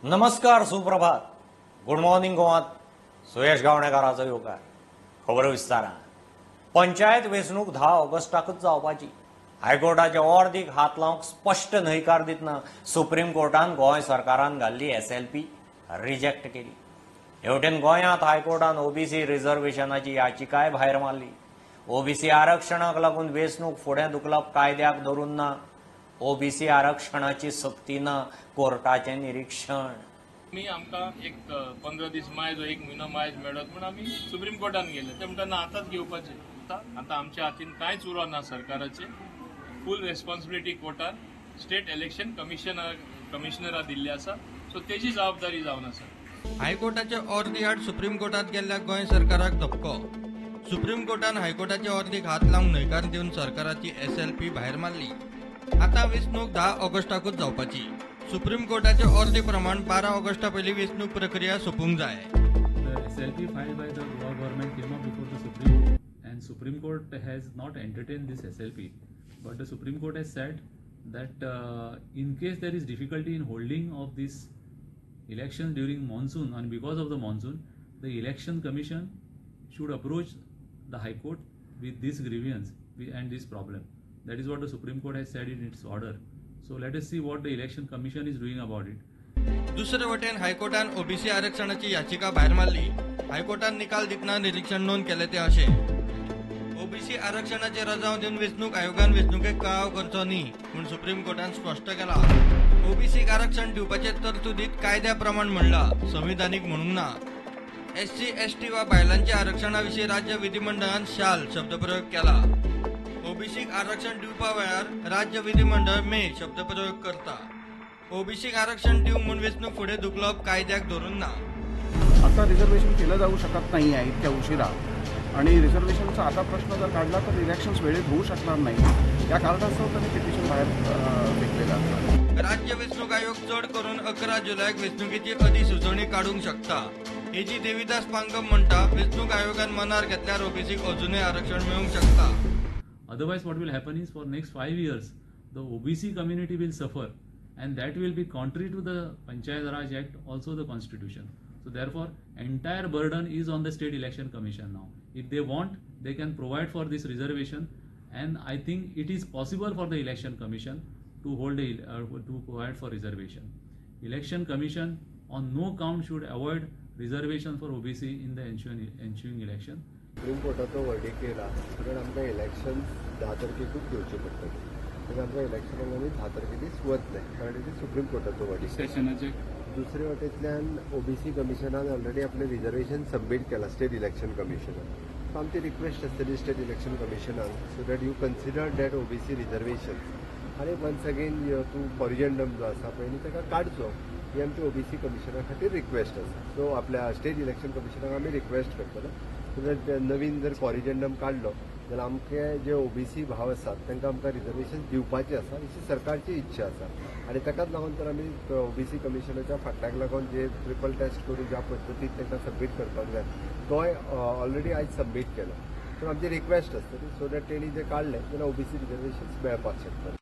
नमस्कार, सुप्रभात. Good morning गोवात. सुयश गावणेकाराचो येवकार. खबर विस्तारान. पंचायत वेंचणूक 10 ऑगस्टाकच जावपाची. हायकोर्टाचे अर्दीक हात लावंक स्पश्ट न्हयकार दितना सुप्रीम कोर्टान गोंय सरकारान घाल्ली SLP रिजेक्ट केली. हेवटेन गोंयांत हायकोर्टान ओबीसी रिझर्वेशनाची याचिकाय भायर मारली. ओबीसी आरक्षणाक लागून वेंचणूक फुडें धुकलप कायद्याक धरून ना. ओबीसी आरक्षणाची सक्ती ना. कोर्टाचें निरीक्षण. मी आमकां एक 15 दीस मायज एक म्हयनो मायज मेळत म्हूण आमी सुप्रीम कोर्टान गेले. ते म्हणटा आतांच घेवपाचें. आतां आमच्या हातीन कांयच उरो ना सरकाराचे. फूल रेस्पॉन्सिबिलिटी कोर्टान स्टेट इलेक्शन कमिशनरा दिल्ली आसा. सो तेजी जबाबदारी जावन आसा. हायकोर्टाचे अर्दी आड सुप्रीम कोर्टात गेल्ल्या गोंय सरकाराक धपको. सुप्रीम कोर्टान हायकोर्टाचे अर्दीक हात लावंक न्हयकार दिवन सरकाराची SLP भायर मारली. आतां वेंचणूक 10 ऑगस्टाकूच जावपाची. सुप्रीम कोर्टाचे अर्दे प्रमाण 12 ऑगस्टा पयलीं वेंचणूक प्रक्रिया सोंपूंक जाय. The SLP filed by the Goa government came up before the Supreme Court, and Supreme Court has not entertained this SLP. But the Supreme Court has said that in case there is difficulty in holding of these elections during monsoon, and because of the monsoon, the Election Commission should approach the High Court with this grievance and this problem. That is what the Supreme Court has said in its order. So let us see what the Election Commission is doing about it. दुसरे वटेन हायकोर्टान OBC आरक्षणाची याचिका भायर मारली. हायकोर्टान निकाल दितना निरीक्षण नोंद केले ते अशें. ओबीसी आरक्षणाचे रजाव दिवन वेंचणूक आयोगान वेंचणुकेक कळाव करचो न्ही म्हूण सुप्रीम कोर्टान स्पश्ट केला. ओबीसीक आरक्षण दिवपाचे तरतुदीत कायद्या प्रमाण म्हणला, संविधानीक म्हणूंक ना. SC, ST वा बायलांच्या आरक्षणाविशीं राज्य विधिमंडळान शाल शब्दप्रयोग केला. ओबीसीक आरक्षण दिवपा वेळार राज्य विधिमंडळ मे शब्दप्रयोग करता. ओबीसीक आरक्षण दिवंक म्हूण वेंचणूक फुडें धुकलप कायद्याक धरून ना. आता रिझर्वेशन केलं जाऊ शकत नाही आहे इतक्या उशिरा, आणि रिझर्वेशनचा आता प्रश्न जर काढला तर इलेक्शन्स वेळेत होऊ शकणार नाही. या कारणास्तव त्यांनी पिटिशन बाहेर फेकलेलं असतं. राज्य वेंचणूक आयोग चड करून 11 जुलयाक वेंचणुकेची अधिसुचोवणी काडूंक शकता. एजी देविदास पांगम म्हणटा वेंचणूक आयोगान मनार घेतल्यार ओबीसीक अजूनय आरक्षण मेळूंक शकता. Otherwise, what will happen is for next 5 years, the OBC community will suffer, and that will be contrary to the Panchayat Raj Act, also the Constitution. So therefore, entire burden is on the State Election Commission now. If they want, they can provide for this reservation, and I think it is possible for the Election Commission to to provide for reservation. Election Commission on no count should avoid reservation for OBC in the ensuing election. Supreme कोर्टाचो verdict येयला, कारण आमकां election 10 तारखेकूच घेवचें पडटलें. कारण आमकां इलेक्शनाक आमी 10 तारखेक वचले, कारण इट इज सुप्रीम कोर्टाचो वर्डिक्ट. सेशनाचे दुसरे वटेंतल्यान OBC कमिशनान ऑलरेडी आपलें रिजर्वेशन सबमीट केलां स्टेट इलेक्शन कमिशनान. सो आमची रिक्वेस्ट आसतली स्टेट इलेक्शन कमिशनाक, so that you consider that OBC reservation, आनी वन्स अगेन तूं कॉरिजंडम जो आसा पळय न्ही ताका काडचो. ही आमची OBC कमिशना खातीर रिक्वेस्ट आसा. सो आपल्या स्टेट इलेक्शन कमिशनाक आमी रिक्वेस्ट करतलो, जर नवीन जर कॉरिजंडम काडलो जाल्यार आमचे जे OBC भाव आसात तांकां आमकां रिजर्वेशन दिवपाचें आसा, अशी सरकारची इच्छा आसा. आनी ताकाच लागून तर आमी OBC कमिशनाच्या फाटल्याक लागून जे ट्रिपल टेस्ट करून ज्या पद्दतीन तांकां सबमीट करपाक जाय तोय ऑलरेडी आयज सबमीट केलो. सो आमची रिक्वेस्ट आसतली सो दॅट तेणी जे काडले जाल्यार OBC रिजर्वेशन मेळपाक शकता.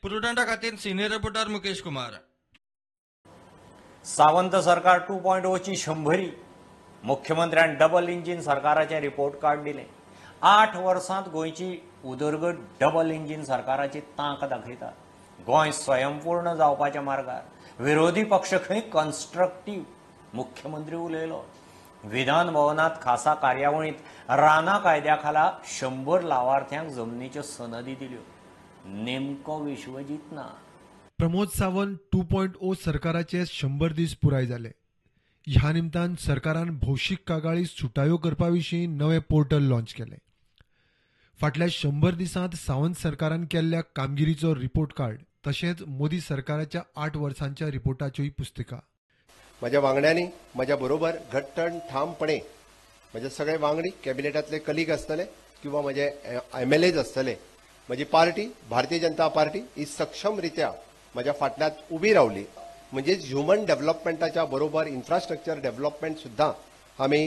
प्रुडंटा खातीर सिनियर रिपोर्टर मुकेश कुमार. सावंत सरकार 2.0 ची 100री. मुख्यमंत्र्यान डबल इंजिन सरकाराचे रिपोर्ट कार्ड दिले. 8 वर्सांत गोंयची उदरगत डबल इंजिन सरकाराची तांक दाखयता. गोंय स्वयंपूर्ण जावपाच्या मार्गार. विरोधी पक्ष खंय कन्स्ट्रक्टिव्ह. मुख्यमंत्री उलयलो. विधान भवनात खासा कार्यावळींत राना कायद्या खाला 100 लावार्थ्यांक जमनीच्यो सनदी दिल्यो. नेमको विश्वजीत ना. प्रमोद सावंत 2.0 सरकाराचे 100 दीस पुराय जाले. ह्या निमतान सरकारान भौशीक कागाळी सुटायो करपा विशीं नवें पोर्टल लॉन्च केले. फाटल्या 100 दिसांत सावंत सरकारान केल्ल्या कामगिरीचो रिपोर्ट कार्ड तशेंच मोदी सरकाराच्या 8 वर्सांच्या रिपोर्टाच्योय पुस्तिका. म्हज्या वांगड्यांनी म्हज्या बरोबर घट्टण ठामपणे म्हजे सगळे वांगडी कॅबिनेटांतले कलीग आसतले किंवा म्हजे MLAs आसतले, म्हजी पार्टी भारतीय जनता पार्टी ही सक्षम रित्या म्हज्या फाटल्यात उबी रावली. म्हणजेच ह्युमन डेव्हलपमेंटाच्या बरोबर इन्फ्रास्ट्रक्चर डेव्हलपमेंट सुद्दां आमी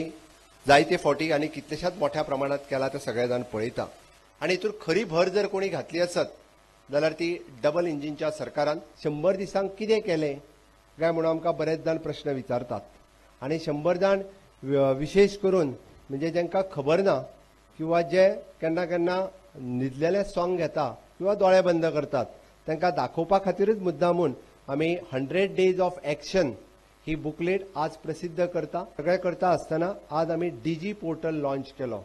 जायते फावटी आनी कितलेशाच मोठ्या प्रमाणात केला ते सगळे जाण पळयता. आनी हितूर खरी भर जर कोणी घातली आसत जाल्यार ती डबल इंजिनच्या सरकारान 100 दिसांक कितें केलें, काय म्हणून आमकां बरेच जाण प्रश्न विचारतात आणि 100 जाण विशेष करून म्हणजे जांकां खबर ना किंवा जे केन्ना केन्ना न्हिदलेले सॉंग घेता किंवा दोळे बंद करतात तांकां दाखोवपा खातीरच मुद्दामून आमी 100 days of action he booklet आज प्रसिद्ध करता. सगळें करता आसतना आज आमी DG पोर्टल लॉन्च केलो.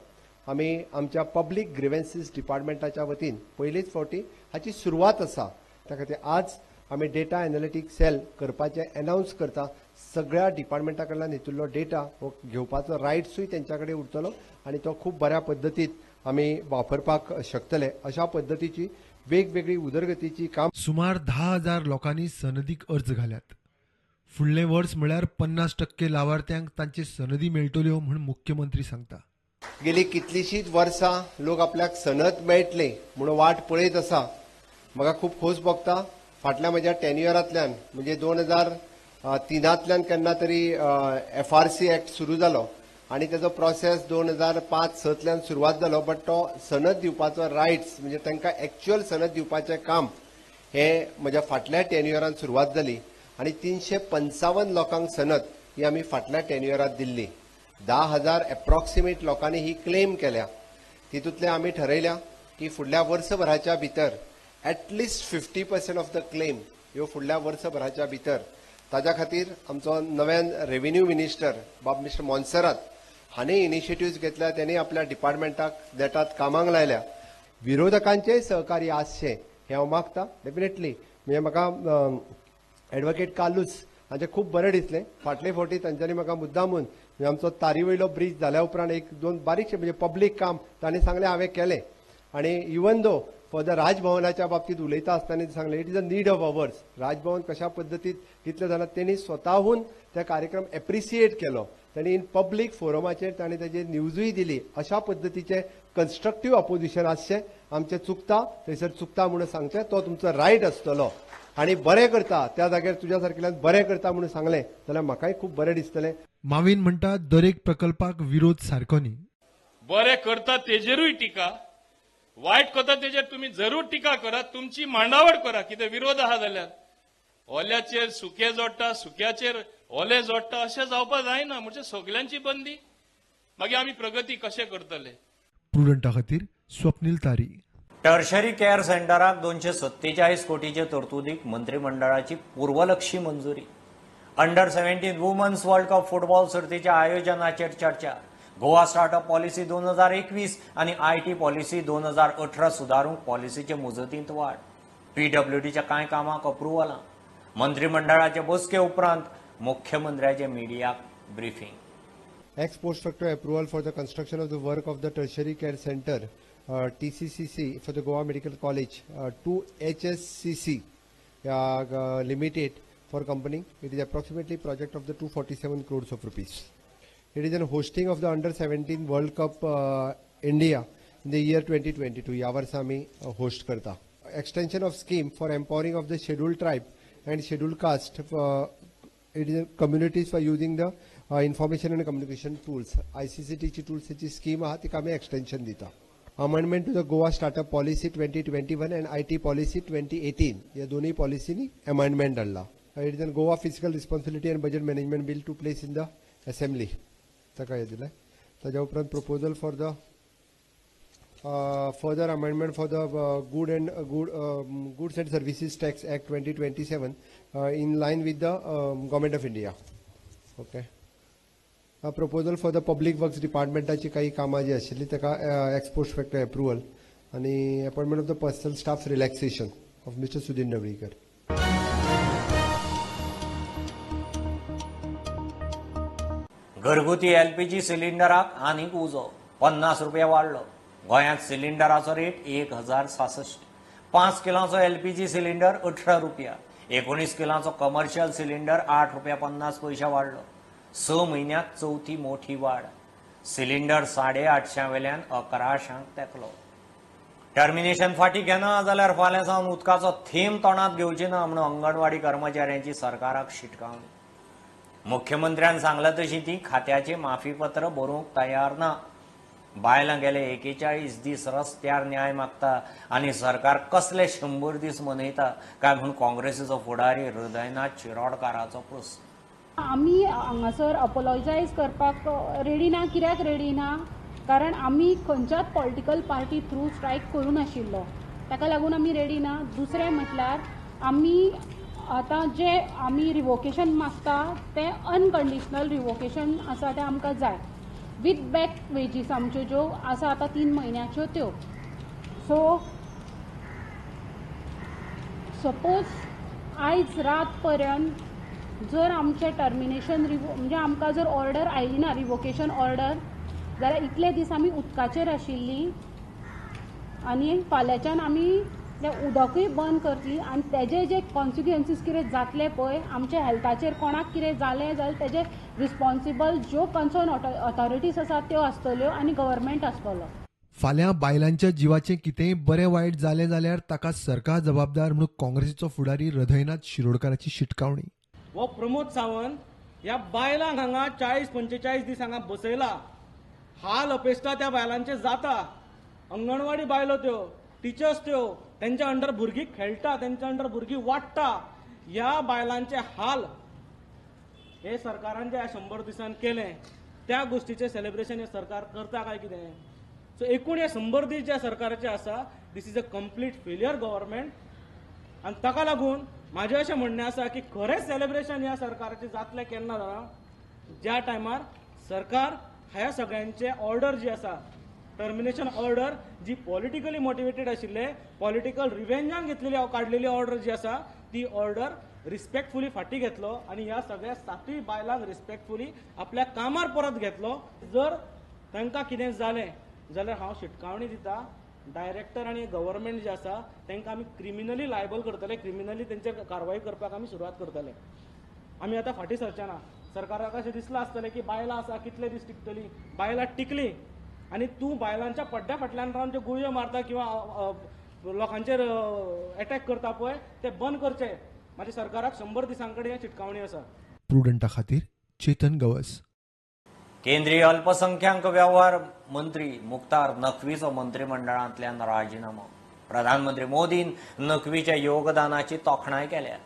आमी आमच्या पब्लीक ग्रिव्हन्सीस डिपार्टमेंटाच्या वतीन पयलीच फावटी हाची सुरवात आसा. त्या खातीर आज आमी डेटा एनालिटीक सेल करपाचें अनाउन्स करता. सगळ्या डिपार्टमेंटा कडल्यान हितुल्लो डेटा हो घेवपाचो रायट्सूय तेंच्या कडेन उरतलो आनी तो खूब बऱ्या पद्दतीन आमी वापरपाक शकतले. अशा पद्दतीची वेगवेगळी उदरगतीची काम. सुमार 10,000 लोकांनी सनदीक अर्ज घाल्यात. फुडलें वर्स म्हळ्यार 50% लावार्थ्यांक तांचे सनदी मेळटल्यो म्हूण मुख्यमंत्री सांगता. गेली कितलीशींच वर्सां लोक आपल्याक सनद मेळटले म्हणून वाट पळयत आसा. म्हाका खूब खोस भोगता. फाटल्या म्हज्या टेन्युअरांतल्यान म्हणजे 2003 केन्ना तरी FRC एक्ट सुरू जालो आनी तेजो प्रोसेस 2005-06 सुरवात जालो. बट तो सनद दिवपाचो रायट्स म्हणजे तांकां एक्च्युअल सनद दिवपाचें काम हे म्हज्या फाटल्या टेन्युअरान सुरवात जाली आनी 355 लोकांक सनद ही आमी फाटल्या टेन्युअरांत दिल्ली. 10,000 एप्रॉक्सिमेट लोकांनी ही क्लेम केल्या. तितूंतले आमी ठरयल्या की फुडल्या वर्सभराच्या भितर एटलिस्ट 50% ऑफ द क्लेम ह्यो फुडल्या वर्सभराच्या भितर. ताज्या खातीर आमचो नव्यान रेव्हेन्यू मिनिस्टर बाब मिस्टर मोन्सेरात हांणी इनिशिएटिव्ह घेतल्या. त्यांनी आपल्या डिपार्टमेंटाक देठात कामाक लायल्या. विरोधकांचेय सहकार्य आसचें हें हांव मागता डेफिनेटली. म्हणजे म्हाका एडवोकेट कालूस हांचे खूब बरें दिसलें. फाटले फावटी तांच्यांनी म्हाका मुद्दामून आमचो तारीवयलो ब्रीज जाल्या उपरांत 1-2 बारीकशे म्हणजे पब्लीक काम तांणी सांगलें हांवें केलें आनी इवन दो फॉर द राजभवनाच्या बाबतींत उलयता आसतना सांगलें it is a need of hours. राजभवन कशा पद्दतीन कितले जाणां तेणी स्वताहून ते कार्यक्रम एप्रिसिएट केलो. तांणी इन पब्लीक फोरमाचेर तांणी तेजी न्यूजूय दिली. अशा पद्दतीचें कन्स्ट्रक्टीव अपोजिशन आसचें. आमचें चुकता थंयसर चुकता म्हणून सांगचें. तो तुमचो रायट आसतलो आनी बरें करता त्या जाग्यार तुज्या सारकेल्यान बरें करता म्हणून सांगलें जाल्यार म्हाकाय खूब बरें दिसतलें. माविन म्हणटा दरेक प्रकल्पाक विरोध सारको न्ही. बरें करता तेजेरूय टिका, वायट करता तेजेर तुम्ही जरूर टिका करा, तुमची मांडावळ करा. कितें विरोध आहा जाल्यार ओल्याचेर सुकें जोडटा, सुक्याचेर ओले जोडटा अशें जावपा जायना. म्हणजे सगळ्यांची बंदी मागीर आमी प्रगती कशें करतले. प्रुडंटा खातीर स्वप्नील तारी. टर्शरी केअर सेंटराक 247 कोटीचे तरतुदीक मंत्रिमंडळाची पूर्वलक्षी मंजुरी. अंडर-17 वुमन्स वर्ल्ड कप फुटबॉल सर्तीच्या आयोजनाचेर चर्चा. गोवा स्टार्टअप पॉलिसी 2021 आणि IT पॉलिसी 2018 सुधारूंक पॉलिसीचे मुजतींत वाड. PWDच्या कांय कामाक अप्रुव्हलां. मंत्रिमंडळाचे बसके उपरांत मुख्यमंत्र्याचे मिडियाक briefing. Ex post facto approval for the construction of the work of the tertiary care center TCCC for the Goa Medical College to HSCC Limited for company. It is approximately project of the 247 crores of rupees. It is an hosting of the Under-17 World Cup India in the year 2022. या वर्सा आमी host करता. Extension of scheme for empowering of the scheduled tribe and scheduled caste. It is communities for using the information and communication tools. ICCT ची tools ची scheme आहा ती आमी extension दिता. Amendment to the Goa Startup Policy 2021 and IT Policy 2018 या दोन्ही पॉलिसीनी amendment हाडला. It is a Goa Fiscal Responsibility and Budget Management Bill to place in the Assembly. ताका दिलाय. ताज्या उपरांत proposal for the further amendment for the Goods and Services Tax Act 2027 in line with the Government of India. Okay. A proposal for the Public Works Departmentaची काही कामां जी आशिल्ली ताका ex post facto approval आणि appointment of the personal staff relaxation of Mr. Sudhin Navlikar. घरगुती LPG सिलिंडराक आनीक उजो. 50 रुपया वाडलो. गोंयांत सिलिंडराचो रेट 1066. 5 किलांचो LPG सिलिंडर 18 रुपया. 19 किलांचो कमर्शियल सिलिंडर 8 रुपया 50 पैसा वाडलो. 6 म्हयन्यांत चवथी मोठी वाड. सिलिंडर 850 वेल्यान 1100 तेकलो. टर्मिनेशन फाटीं घेना जाल्यार फाल्यां सावन उदकाचो थेंब तोंडात घेवचे ना म्हणून अंगणवाडी कर्मचाऱ्यांची सरकाराक शिटकावणी. मुख्यमंत्र्यान सांगला तशी ती खात्याचे माफीपत्र बरोवंक तयार ना. बायलां गेले 41 दीस रस्त्यार न्याय मागता आनी सरकार कसले 100 दीस मनयता काय म्हूण काँग्रेसीचो फुडारी हृदयनाथ शिरोडकाराचो प्रस्न. आमी हांगासर अपोलॉजायज करपाक रेडी ना. कित्याक रेडी ना? कारण आमी खंयच्याच पॉलिटिकल पार्टी थ्रू स्ट्रायक करूं नाशिल्लो, ताका लागून आमी रेडी ना. दुसरें म्हटल्यार आमी आतां जे आमी रिवोकेशन मागता तें अनकंडिशनल रिवोकेशन आसा तें आमकां जाय. वीथ बॅक वेजीस आमच्यो ज्यो आसा आतां 3 म्हयन्याच्यो त्यो. सो सपोज आयज रात पर्यंत जर आमचें टर्मिनेशन म्हणजे आमकां जर ऑर्डर आयली ना रिवोकेशन ऑर्डर, जाल्यार इतले दीस आमी उदकाचेर आशिल्लीं आनी फाल्यांच्यान आमी तें उदकूय बंद करतलीं आनी तेजे जे कॉन्सिक्वन्सीस कितें जातले पळय आमच्या हेल्थाचेर कोणाक कितें जालें जाल्यार तेजे रिस्पॉन्सिबल ज्यो कन्सर्न ऑथॉरिटीज आसात त्यो आसतल्यो आनी गव्हर्मेंट आसतलो. फाल्यां बायलांच्या जिवाचें कितेंय बरें वायट जालें जाल्यार ताका सरकार जबाबदार म्हणून काँग्रेसीचो फुडारी हृदयनाथ शिरोडकाराची शिटकावणी. हो प्रमोद सावंत ह्या बायलांक हांगा 40-45 दीस हांगा बसयला. हाल अपेसता त्या बायलांचे जाता. अंगणवाडी बायलो त्यो, टिचर्स त्यो, तेंच्या अंडर भुरगीं खेळटा, तेंच्या अंडर भुरगीं वाडटा. ह्या बायलांचे हाल हे सरकारान जे 100 दिसान केले त्या गोष्टीचे सेलिब्रेशन हे सरकार करता काय कितें? सो एकूण हे 100 दीस ज्या सरकाराचे आसा this is a complete failure government. आनी ताका लागून म्हाजें अशें म्हणणें आसा की खरेंच सेलिब्रेशन ह्या सरकाराचें जातलें केन्ना जाणा? ज्या टायमार सरकार ह्या सगळ्यांचे ऑर्डर जी आसा टर्मिनेशन ऑर्डर जी पॉलिटिकली मोटिवेटेड आशिल्ले, पॉलिटिकल रिवेंजान घेतलेली काडलेली ऑर्डर जी आसा ती ऑर्डर रिस्पेक्टफुली फाटी घेतलो आनी ह्या सगळ्या 7 बायलांक रिस्पेक्टफुली आपल्या कामार परत घेतलो. जर तांकां कितें जालें जाल्यार हांव शिटकावणी दिता. डायरेक्टर आनी गव्हर्मेंट जे आसा तांकां आमी क्रिमिनली लायबल करतले, क्रिमिनली तेंचेर कारवाई करपाक आमी सुरवात करतले. आमी आतां फाटीं सरचे ना. सरकाराक अशें दिसलां आसतलें की बायलां आसा कितले दीस टिकतलीं, बायलां टिकलीं आनी तूं बायलांच्या पड्ड्या फाटल्यान रावन ज्यो गुळयो मारता किंवा लोकांचेर अटॅक करता पळय ते बंद करचे. म्हाज्या सरकाराक 100 दिसां कडेन ही चिटकावणी आसा. प्रुडंटा खातीर चेतन गवस. केंद्रीय अल्पसंख्याक वेव्हार मंत्री मुख्तार नक्वीचो मंत्रिमंडळांतल्यान राजिनामो. प्रधानमंत्री मोदीन नक्वीच्या योगदानाची तोखणाय केल्या.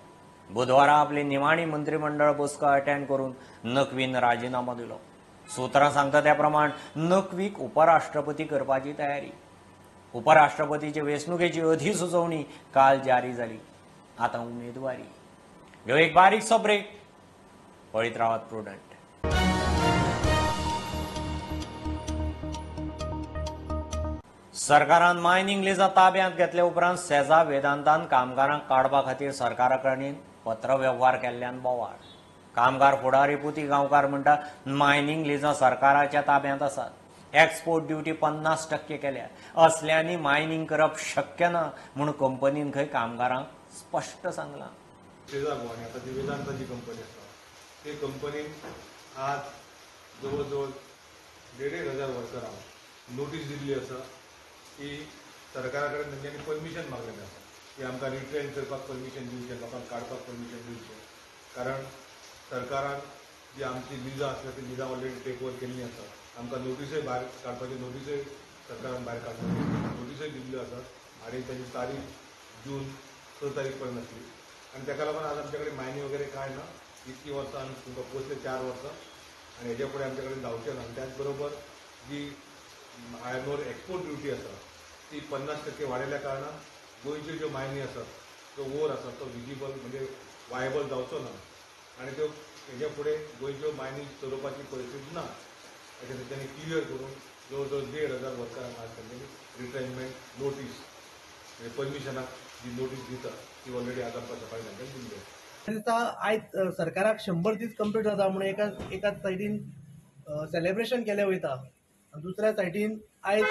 बुधवारा आपली निमाणी मंत्रिमंडळ बसका अटेंड करून नक्वीन राजिनामो दिलो. सुत्रां सांगता त्या प्रमाण नक्वीक उपराष्ट्रपती करपाची तयारी. उपराष्ट्रपतीचे वेंचणुकेची अधिसुचोवणी काल जारी जाली. आतां उमेदवारी. ह्यो एक बारीकसो ब्रेक. पळयत रावात प्रुडंट. सरकारान मायनिंग लिजां ताब्यांत घेतले उपरांत सेजा वेदांतान कामगारांक काडपा खातीर सरकारा कडेन पत्रव्यवहार केल्ल्यान बोवाळ. कामगार फुडारी पुती गांवकार म्हणटा मायनिंग लिजां सरकाराच्या ताब्यांत आसात. एक्सपोर्ट ड्युटी 50% केल्या. असल्यांनी मायनिंग करप शक्य ना म्हूण कंपनीन खंय कामगारांक स्पश्ट सांगलां. सेजा गोवानी आतां जी वेदांताची कंपनी आसा ते कंपनीन आज जवळ जवळ 1,500 वर्करांक नोटीस दिल्ली आसा की सरकारा कडेन तेंच्यांनी परमिशन मागलेलें आसा की आमकां रिट्रेन करपाक परमिशन दिवचें, लोकांक काडपाक परमिशन दिवचें. कारण सरकारान जी आमची लिजां आसल्या ती लिजां ऑलरेडी टेक ओवर केल्लीं आसा. आमकां नोटीसय भायर काडपाची नोटीसय सरकारान भायर काडपाची नोटीसय दिल्ल्यो आसात आनी ताची तारीख जून 6 तारीख पर्यंत आसली. आनी ताका लागून आज आमचे कडेन मायनी वगैरे कांय ना. इतकी वर्सां आमी तुमकां पोचले 4 वर्सां आनी हेजे फुडें आमचे कडेन जावचें ना. त्याच बरोबर जी आयर्न ओर एक्सपोर्ट ड्युटी आसा ती 50% वाडयल्या कारणान गोंयच्यो ज्यो मायनी आसात तो ओर आसा तो विजिबल म्हणजे वायबल जावचो ना आनी त्यो हेजे फुडें गोंयच्यो मायनी चलोवपाची परिस्थिती ना अशें तेंच्यांनी क्लियर करून जवळ जवळ 1,500 वर्करांक आज तेंच्यांनी रिटायरमेंट नोटीस म्हणजे परमिशनाक जी नोटीस दिता ती ऑलरेडी आज आमकां सकाळी तांच्यानी दिल्ली आसा. दिसता आयज सरकाराक 100 दीस कंप्लीट जाता म्हणून एका सायडीन सेलिब्रेशन केलें वयता आनी दुसऱ्या सायडीन आयज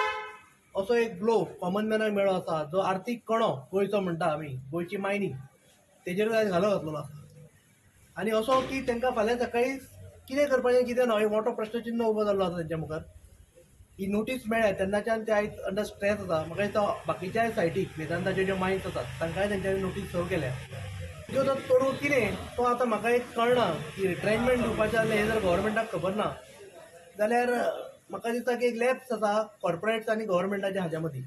असो एक ब्लो कॉमन मॅनाक मेळ्ळो आसा जो आर्थीक कणो गोंयचो म्हणटा आमी गोंयची मायनींग तेजेर आयज घालो घातलेलो आसा. आनी असो की तांकां फाल्यां सकाळी कितें करपाचें कितें ना एक मोठो प्रश्नचिन्ह उबो जाल्लो आसा तेंच्या मुखार. ही नोटीस मेळ्ळ्या तेन्नाच्यान ते आयज अंडर स्ट्रेस आसा. म्हाका दिसता बाकीच्या सायटीक वेदांताच्यो ज्यो मायन्स आसात तांकांय तेंच्यांनी नोटीस सर्व केल्या. जो तो तोडू कितें तो आतां म्हाका एक कळना की रिटायरमेंट दिवपाचें जाल्यार हें जर गव्हर्मेंटाक खबर ना जाल्यार म्हाका दिसता की एक लॅप्स आसा कॉर्पोरेट्स आनी गव्हर्मेंटाच्या हाच्या मदीं.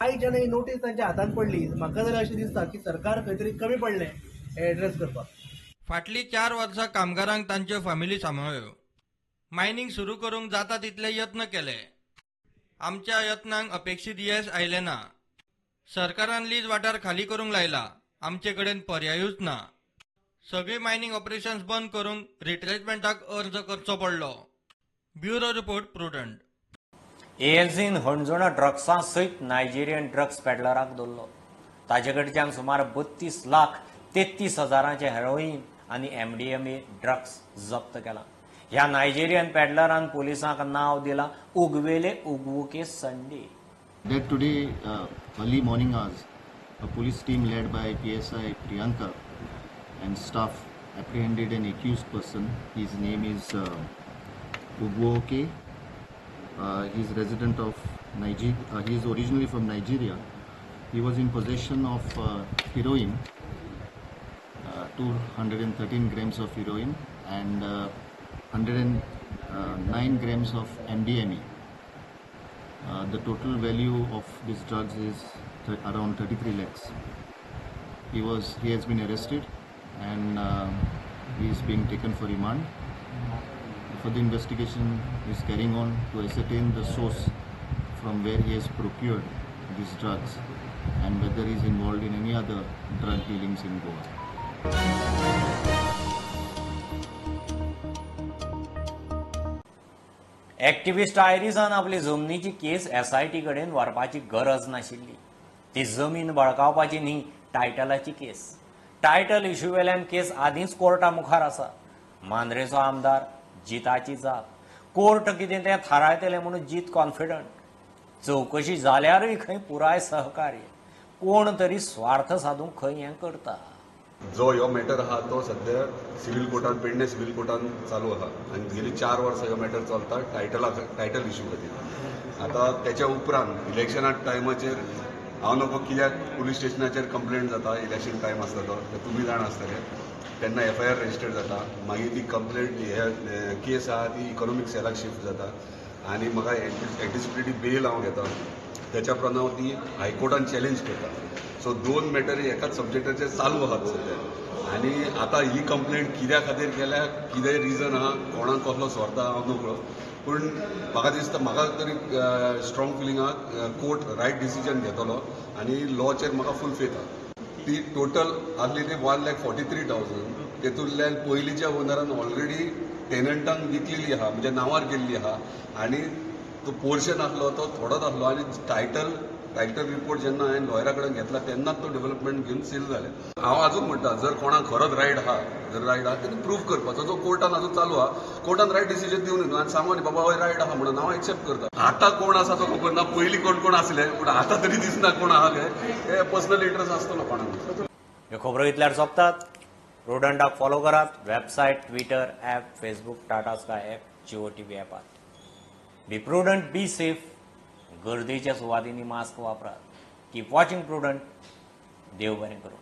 आयज जेन्ना ही नोटीस तांच्या हातांत पडली, म्हाका जाल्यार अशें दिसता की सरकार खंय तरी कमी पडलें हें एड्रेस करपाक. फाटली 4 वर्सां कामगारांक तांच्यो फॅमिली सांबाळ्यो. मायनिंग सुरू करूंक जाता तितले यत्न केले. आमच्या यत्नांक अपेक्षीत येस आयलें ना. सरकारान लीज वाठार खाली करूंक लायला. आमचे कडेन पर्यायूच ना. सगळी मायनिंग ऑपरेशन्स बंद करूंक रिट्रेसमेंटाक अर्ज करचो पडलो. Bureau report Prudent. एएलसीन हणजूण ड्रग्सां सयत नायजेरियन ड्रग्स पेडलराक दवरलो. ताचे कडच्यान सुमार 32,33,000 हेरोईन आनी MDMA ड्रग्स जप्त केला. ह्या नायजेरियन पेडलरान पुलिसांक नांव दिलां उगवेले उगवुके Sunday. That today, early morning hours, a police team led by PSI Priyanka and staff apprehended an accused person. His name is Ugwuoke. He is resident of Nigeria. He is originally from Nigeria. He was in possession of heroin, 213 grams of heroin and 109 grams of MDMA. The total value of these drugs is around 33 lakhs. He has been arrested and he is being taken for remand. Further investigation is carrying on to ascertain the source from where he has procured these drugs and whether he is involved in any other drug dealings in Goa. Activist आयरिसान आपली जमनीची केस SIT कडेन व्हरपाची गरज नाशिल्ली. ती जमीन बळकावपाची न्ही, टायटलाची केस. टायटल इश्यू वेल्यान केस आदींच कोर्टा मुखार आसा. मांद्रेचो आमदार जिताची जाप. कोर्ट कितें तें थारायतले म्हणून जीत कॉन्फिडंट. चवकशी जाल्यारूय खंय पुराय सहकार्य. कोण तरी स्वार्थ साधूंक खंय हें करता. जो ह्यो मॅटर आहा तो सध्या सिव्हिल कोर्टान पेडणे सिव्हिल कोर्टान चालू आहा आनी गेली 4 वर्सां ह्यो मॅटर चलता टायटल इश्यू खातीर. आतां तेच्या उपरांत इलेक्शना टायमाचेर हांव नको कित्याक पुलीस स्टेशनाचेर कंप्लेंट जाता इलेक्शन टायम आसता तो तुमी जाण आसतले तेन्ना FIR रजिस्टर्ड जाता. मागीर ती कंप्लेंट केस आहा ती इकॉनॉमिक सेलाक शिफ्ट जाता आनी म्हाका एंटिसिपेटरी बेल हांव घेता. त्याच्या प्रमाण हांव ती हायकोर्टान चॅलेंज करता. सो 2 मॅटरी एकाच सब्जेक्टाचेर चालू आहात सध्या आनी आतां ही कंप्लेंट कित्या खातीर केल्या कितें रिजन आहा कोणाक कसलो स्वार्थ आहा हांव नकळो. पूण म्हाका दिसता म्हाका तरी स्ट्रॉंग फिलींग आहा कोर्ट रायट डिसिजन घेतलो आनी लॉचेर म्हाका फूल फेथ आहा. ती टोटल आसली ती 1,43,000 तेतूंतल्यान पयलींच्या ओनरान ऑलरेडी टेनंटांक विकलेली आहा म्हणजे नांवार केल्ली आहा आनी तो पोर्शन आसलो तो थोडोच आसलो आनी टायटल रिपोर्ट जेन्ना हांवें लॉयरा कडेन घेतला तेन्नाच तो डेव्हलपमेंट घेवन सील जालें. हांव आजून म्हणटा जर कोणाक खरोच रायट आहा तेणी प्रूव करपाचो. जो कोर्टान आजून चालू आहा कोर्टान रायट डिसिजन दिवन येतो आनी सांगो न्ही बाबा हय रायट आहा म्हणून हांव एक्सेप्ट करता. आतां कोण आसा तो खबर ना पयलीं कोण आसले पूण आतां तरी दिसना कोण आहा हे पर्सनल इंट्रस्ट आसतलो कोणाक. ह्यो खबरो इतल्यार सोंपतात. प्रुडंटाक फॉलो करात. Website, Twitter, app, Facebook, Tata Sky app, Jio TV ॲपात. Be prudent, be safe. गर्देच्या सुवातींनी मास्क वापरात. Keep watching prudent. देव बरें करूं.